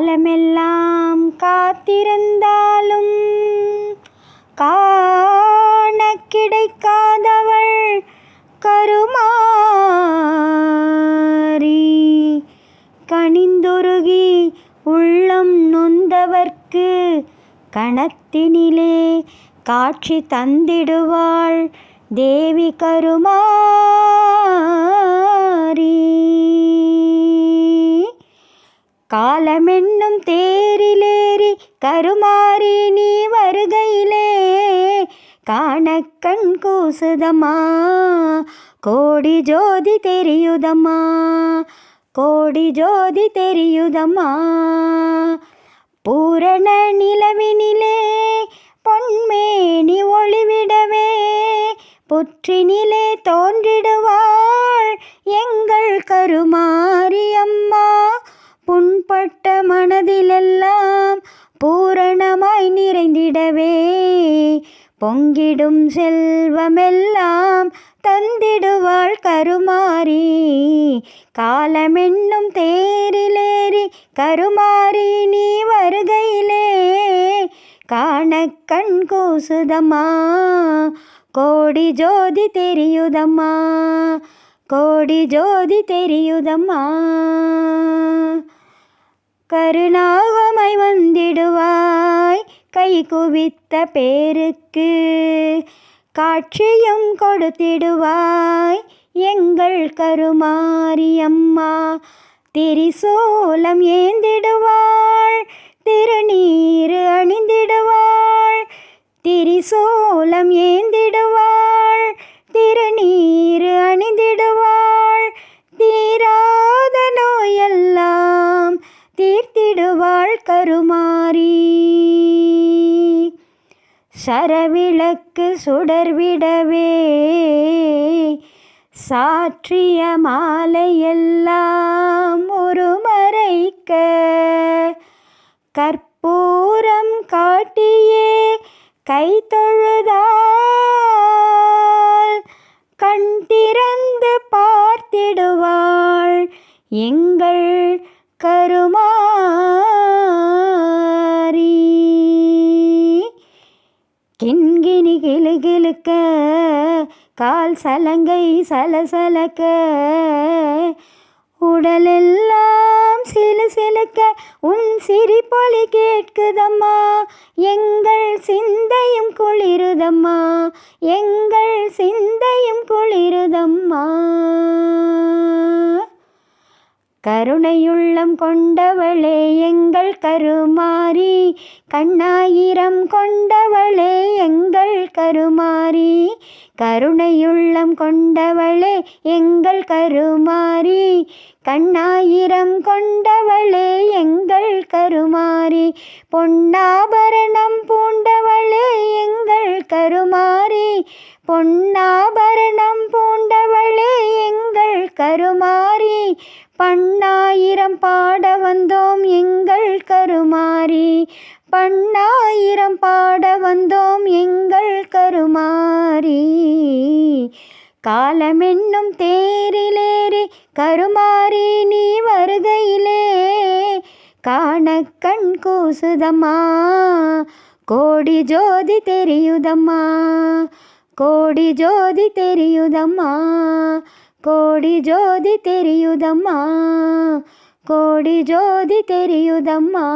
காலமெல்லாம் காத்திருந்தாலும் காண கிடைக்காதவள் கருமாரி. கனிந்துருகி உள்ளம் நொந்தவர்க்கு கணத்தினிலே காட்சி தந்திடுவாள் தேவி கருமாரி. காலமென்னும் தேரிலேறி கருமாரி நீ வருகையிலே காணக்கண் கூசுதம்மா, கோடி ஜோதி தெரியுதம்மா, கோடி ஜோதி தெரியுதம்மா. பூரண நிலவினிலே பொன்மேனி ஒளிவிடவே புற்றினிலே தோன்றிடுவாள் எங்கள் கருமாரி அம்மா. புண்பட்ட மனதிலெல்லாம் பூரணமாய் நிறைந்திடவே பொங்கிடும் செல்வமெல்லாம் தந்திடுவாள் கருமாரி. காலமென்னும் தேரிலேறி கருமாரி நீ வருகையிலே காணக்கண் கூசுதம்மா, கோடி ஜோதி தெரியுதம்மா, கோடி ஜோதி தெரியுதம்மா. கருணாகமாய் வந்திடுவாய் கை குவித்த பேருக்கு காட்சியும் கொடுத்திடுவாய் எங்கள் கருமாரி அம்மா. திரிசூலம் ஏந்திடுவாள் திருநீறு அணிந்திடுவாள், திரிசூலம் ஏந்திடுவாள் திருநீறு அணிந்திடுவாள். தீராத நோயெல்லாம் தீர்த்திடுவாள் கருமாரி. சரவிளக்கு சுடர்விடவே சாற்றிய மாலையெல்லாம் உருமறைக்க கற்பூரம் காட்டியே கை தொழுதால் கண் திறந்து பார்த்திடுவாள் எங்கள் கருமாரி. கிண்கிணி கிளுகிளுக்க கால் சலங்கை சலசலக்க உடலெல்லாம் சிலுசிலுக்க உன் சிரிப்பொலி கேட்குதம்மா, எங்கள் சிந்தையும் குளிருதம்மா, எங்கள் சிந்தையும் குளிருதம்மா. கருணையுள்ளம் கொண்டவளே எங்கள் கருமாரி, கண்ணாயிரம் கொண்டவளே எங்கள் கருமாரி. கருணையுள்ளம் கொண்டவளே எங்கள் கருமாரி, கண்ணாயிரம் கொண்டவளே எங்கள் கருமாரி. பொன்னாபரணம் பூண்டவளே எங்கள் கருமாரி, பொன்னாபரணம் பூண்டவளே எங்கள் கருமாரி. பண்ணாயிரம் பாட வந்தோம் எங்கள் கருமாரி, பண்ணாயிரம் பாட வந்தோம் எங்கள் கருமாரி. காலமென்னும் தேரிலேறி கருமாரி நீ வருகையிலே காணக்கண் கூசுதம்மா, கோடி ஜோதி தெரியுதம்மா, கோடி ஜோதி தெரியுதம்மா, கோடி ஜோதி தெரியுதம்மா, கோடி ஜோதி தெரியுதம்மா.